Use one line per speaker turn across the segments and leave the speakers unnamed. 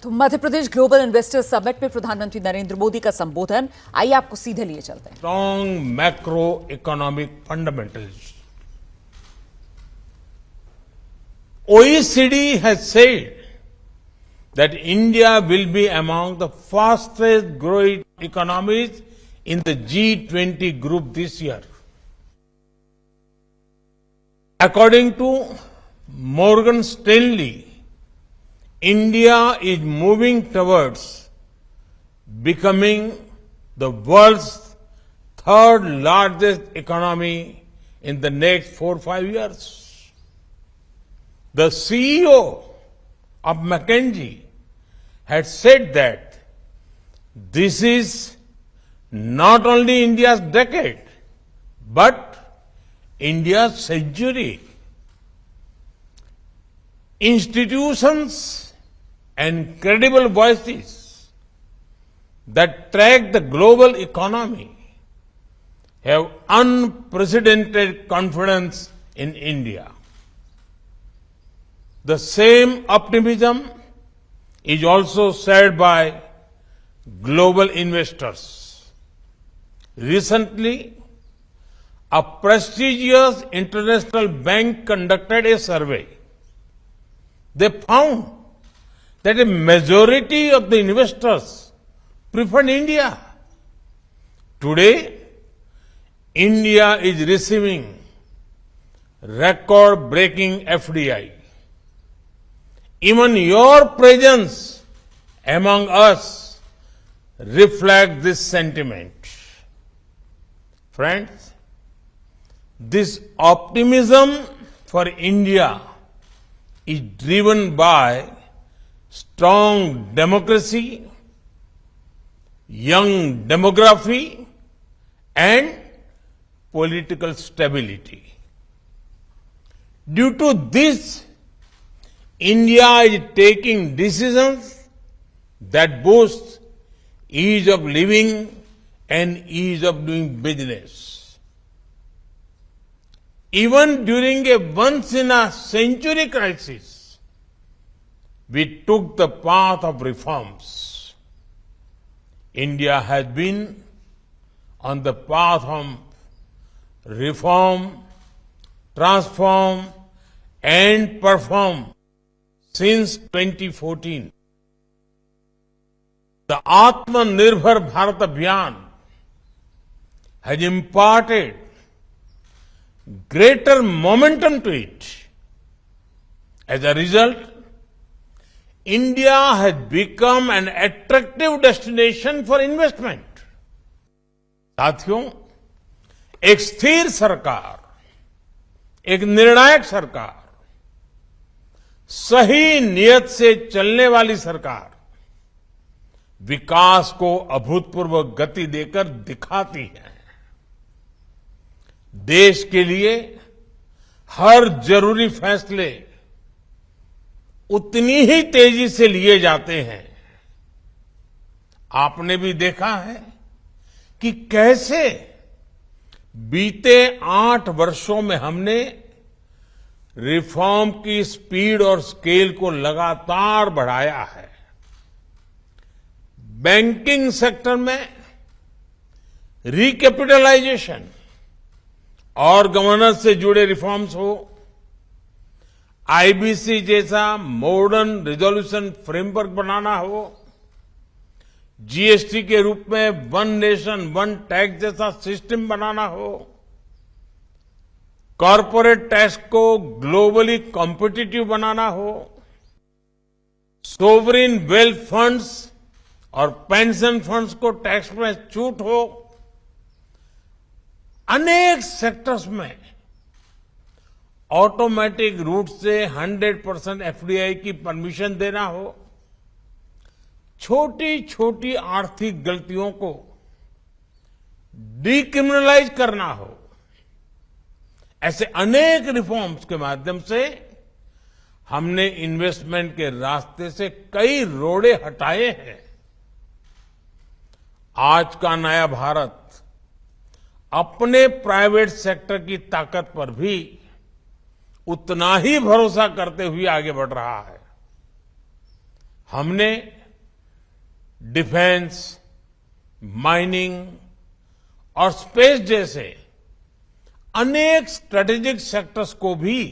तो Madhya Pradesh global investors summit में प्रधानमंत्री नरेंद्र मोदी का संबोधन। आइए आपको सीधे लिए चलते हैं।
Strong macro economic fundamentals. OECD has said that India will be among the fastest growing economies in the G20 group this year. According to Morgan Stanley, India is moving towards becoming the world's third largest economy in the next 4 or 5 years. The CEO of McKinsey had said that this is not only India's decade, but India's century. Institutions and credible voices that track the global economy have unprecedented confidence in India. The same optimism is also shared by global investors. Recently, a prestigious international bank conducted a survey. They found that a majority of the investors prefer India. Today, India is receiving record-breaking FDI. Even your presence among us reflects this sentiment. Friends, this optimism for India is driven by strong democracy, young demography, and political stability. Due to this, India is taking decisions that boost ease of living and ease of doing business. Even during a once-in-a-century crisis, we took the path of reforms. India has been on the path of reform, transform, and perform since 2014. The Atmanirbhar Bharat Abhiyan has imparted greater momentum to it. As a result, India has become an attractive destination for investment. साथियों, एक स्थिर सरकार, एक निर्णायक सरकार, सही नियत से चलने वाली सरकार विकास को अभूतपूर्व गति देकर दिखाती है। देश के लिए हर जरूरी फैसले उतनी ही तेजी से लिए जाते हैं। आपने भी देखा है कि कैसे बीते 8 वर्षों में हमने रिफॉर्म की स्पीड और स्केल को लगातार बढ़ाया है। बैंकिंग सेक्टर में रिकैपिटलाइजेशन और गवर्नेंस से जुड़े रिफॉर्म्स हो, आईबीसी जैसा मॉडर्न रिजोल्यूशन फ्रेमवर्क बनाना हो, जीएसटी के रूप में वन नेशन वन टैक्स जैसा सिस्टम बनाना हो, कॉरपोरेट टैक्स को ग्लोबली कॉम्पिटिटिव बनाना हो, सोवरिन वेल्थ फंड्स और पेंशन फंड्स को टैक्स में छूट हो, अनेक सेक्टर्स में ऑटोमेटिक रूट से 100% एफडीआई की परमिशन देना हो, छोटी छोटी आर्थिक गलतियों को डिक्रिमिनलाइज करना हो, ऐसे अनेक रिफॉर्म्स के माध्यम से हमने इन्वेस्टमेंट के रास्ते से कई रोड़े हटाए हैं। आज का नया भारत अपने प्राइवेट सेक्टर की ताकत पर भी उतना ही भरोसा करते हुए आगे बढ़ रहा है। हमने डिफेंस, माइनिंग और स्पेस जैसे अनेक स्ट्रेटेजिक सेक्टर्स को भी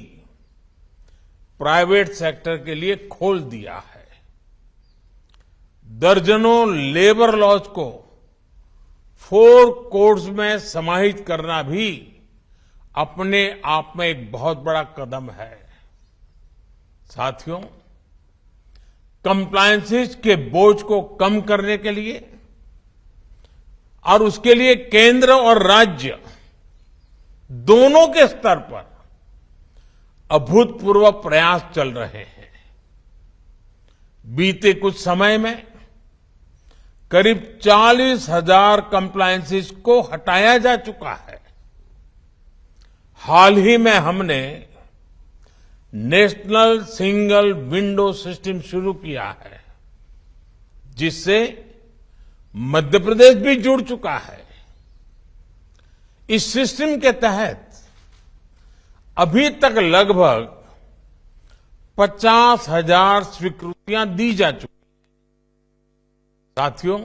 प्राइवेट सेक्टर के लिए खोल दिया है। दर्जनों लेबर लॉज को 4 कोड्स में समाहित करना भी अपने आप में एक बहुत बड़ा कदम है। साथियों, कंप्लायंसेस के बोझ को कम करने के लिए और उसके लिए केंद्र और राज्य दोनों के स्तर पर अभूतपूर्व प्रयास चल रहे हैं। बीते कुछ समय में करीब 40,000 कंप्लायंसेस को हटाया जा चुका है। हाल ही में हमने नेशनल सिंगल विंडो सिस्टम शुरू किया है, जिससे मध्य प्रदेश भी जुड़ चुका है। इस सिस्टम के तहत अभी तक लगभग 50,000 स्वीकृतियां दी जा चुकी हैं। साथियों,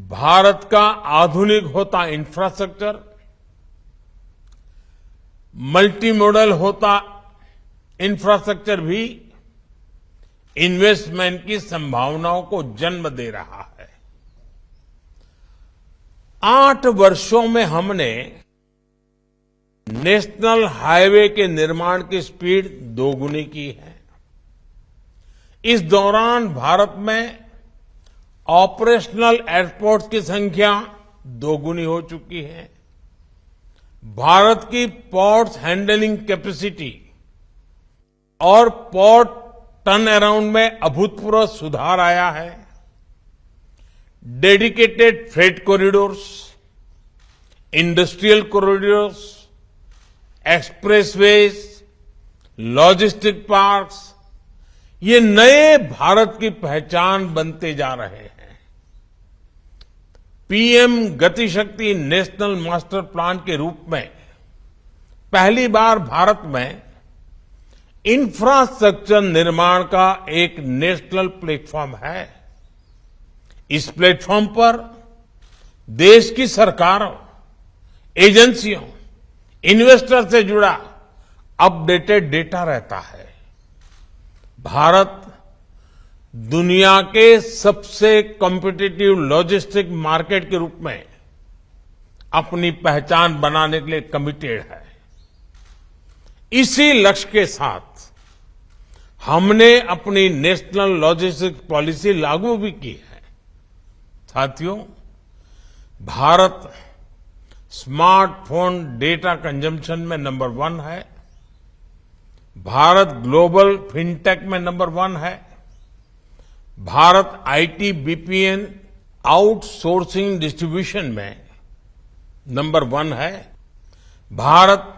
भारत का आधुनिक होता इंफ्रास्ट्रक्चर, मल्टी मॉडल होता इंफ्रास्ट्रक्चर भी इन्वेस्टमेंट की संभावनाओं को जन्म दे रहा है। 8 वर्षों में हमने नेशनल हाईवे के निर्माण की स्पीड दोगुनी की है। इस दौरान भारत में ऑपरेशनल एयरपोर्ट्स की संख्या दोगुनी हो चुकी है। भारत की पोर्ट्स हैंडलिंग कैपेसिटी और पोर्ट टर्न अराउंड में अभूतपूर्व सुधार आया है। Dedicated freight corridors, industrial corridors, expressways, logistic parks, ये नए भारत की पहचान बनते जा रहे हैं। पीएम गति शक्ति नेशनल मास्टर प्लान के रूप में पहली बार भारत में इंफ्रास्ट्रक्चर निर्माण का एक नेशनल प्लेटफॉर्म है। इस प्लेटफॉर्म पर देश की सरकारों, एजेंसियों, इन्वेस्टर से जुड़ा अपडेटेड डेटा रहता है। भारत दुनिया के सबसे कॉम्पिटिटिव लॉजिस्टिक मार्केट के रूप में अपनी पहचान बनाने के लिए कमिटेड है। इसी लक्ष्य के साथ हमने अपनी नेशनल लॉजिस्टिक्स पॉलिसी लागू भी की है। साथियों, भारत स्मार्टफोन डेटा कंजम्पशन में नंबर 1 है। भारत ग्लोबल फिनटेक में नंबर 1 है। Bharat IT BPN outsourcing distribution में नंबर 1 है। भारत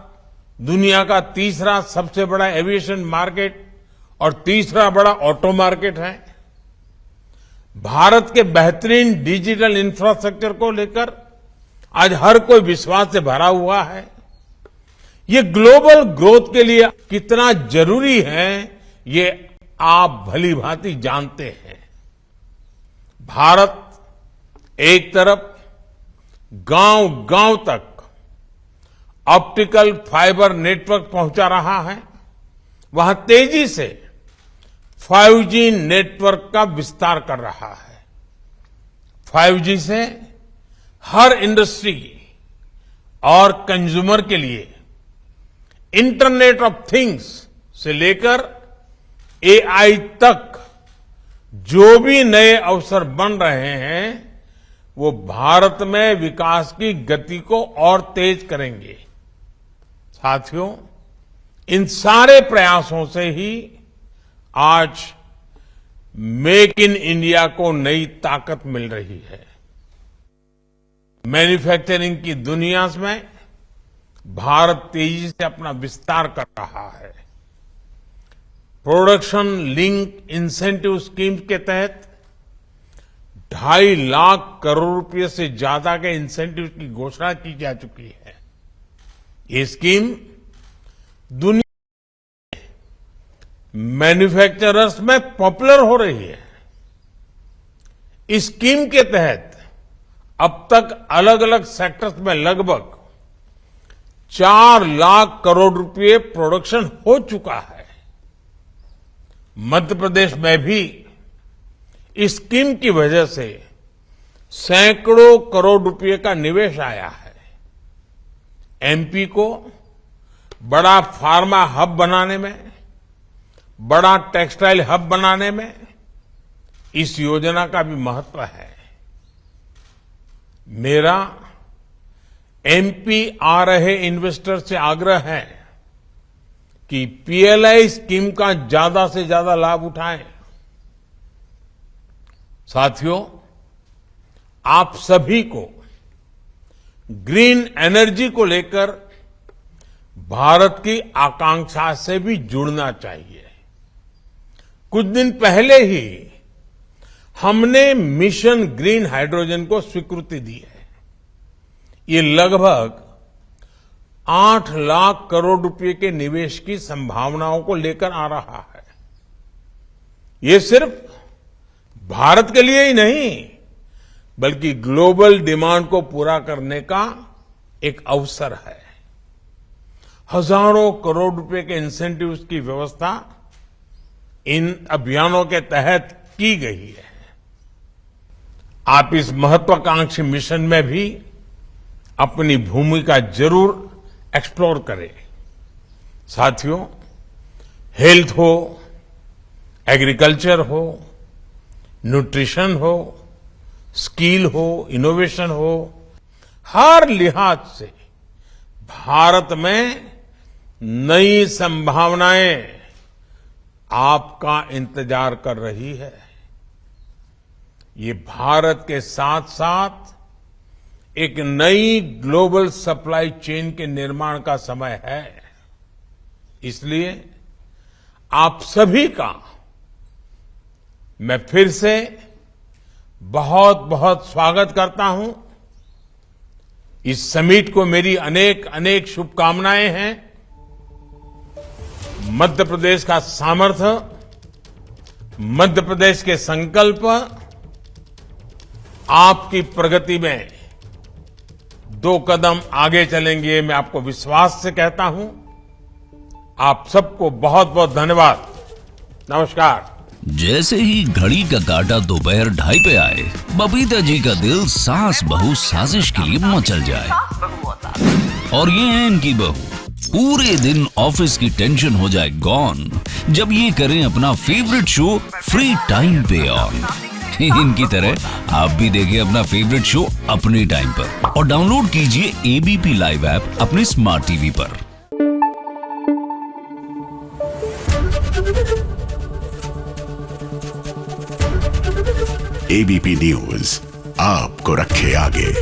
दुनिया का तीसरा सबसे बड़ा एविएशन मार्केट और तीसरा बड़ा ऑटो मार्केट है। भारत के बेहतरीन डिजिटल इंफ्रास्ट्रक्चर को लेकर आज हर कोई विश्वास से भरा हुआ है। ये ग्लोबल ग्रोथ के लिए कितना जरूरी है, ये आप भली भांति जानते हैं। भारत एक तरफ गांव-गांव तक ऑप्टिकल फाइबर नेटवर्क पहुंचा रहा है, वहां तेजी से 5G नेटवर्क का विस्तार कर रहा है। 5G से हर इंडस्ट्री और कंज्यूमर के लिए इंटरनेट ऑफ थिंग्स से लेकर AI तक जो भी नए अवसर बन रहे हैं, वो भारत में विकास की गति को और तेज करेंगे। साथियों, इन सारे प्रयासों से ही आज मेक इन इंडिया को नई ताकत मिल रही है। मैन्युफैक्चरिंग की दुनिया में भारत तेजी से अपना विस्तार कर रहा है। प्रोडक्शन लिंक इंसेंटिव स्कीम के तहत 2.5 लाख करोड़ रुपए से ज्यादा के इंसेंटिव की घोषणा की जा चुकी है। ये स्कीम दुनिया में मैन्युफैक्चरर्स में पॉपुलर हो रही है। इस स्कीम के तहत अब तक अलग अलग सेक्टर्स में लगभग 4 लाख करोड़ रुपए प्रोडक्शन हो चुका है। मध्य प्रदेश में भी इस स्कीम की वजह से सैकड़ों करोड़ रुपए का निवेश आया है। एमपी को बड़ा फार्मा हब बनाने में, बड़ा टेक्सटाइल हब बनाने में इस योजना का भी महत्व है। मेरा एमपी आ रहे इन्वेस्टर से आग्रह है कि पीएलआई स्कीम का ज्यादा से ज्यादा लाभ उठाएं। साथियों, आप सभी को ग्रीन एनर्जी को लेकर भारत की आकांक्षा से भी जुड़ना चाहिए। कुछ दिन पहले ही हमने मिशन ग्रीन हाइड्रोजन को स्वीकृति दी है। ये लगभग 8 लाख करोड़ रुपए के निवेश की संभावनाओं को लेकर आ रहा है। ये सिर्फ भारत के लिए ही नहीं, बल्कि ग्लोबल डिमांड को पूरा करने का एक अवसर है। हजारों करोड़ रुपए के इंसेंटिव्स की व्यवस्था इन अभियानों के तहत की गई है। आप इस महत्वाकांक्षी मिशन में भी अपनी भूमिका जरूर एक्सप्लोर करें। साथियों, हेल्थ हो, एग्रीकल्चर हो, न्यूट्रिशन हो, स्किल हो, इनोवेशन हो, हर लिहाज से भारत में नई संभावनाएं आपका इंतजार कर रही है। ये भारत के साथ साथ एक नई ग्लोबल सप्लाई चेन के निर्माण का समय है। इसलिए आप सभी का मैं फिर से बहुत बहुत स्वागत करता हूं। इस समिट को मेरी अनेक अनेक शुभकामनाएं हैं। मध्य प्रदेश का सामर्थ्य, मध्य प्रदेश के संकल्प आपकी प्रगति में 2 कदम आगे चलेंगे, मैं आपको विश्वास से कहता हूं। आप सबको बहुत बहुत धन्यवाद। नमस्कार।
जैसे ही घड़ी का काटा दोपहर 2:30 पे आए, बबीता जी का दिल सास बहू साजिश के लिए मचल जाए। और ये है इनकी बहू, पूरे दिन ऑफिस की टेंशन हो जाए गॉन जब ये करें अपना फेवरेट शो फ्री टाइम पे ऑन। इनकी तरह आप भी देखिए अपना फेवरेट शो अपने टाइम पर और डाउनलोड कीजिए एबीपी लाइव ऐप अपने स्मार्ट टीवी पर।
एबीपी न्यूज आपको रखे आगे।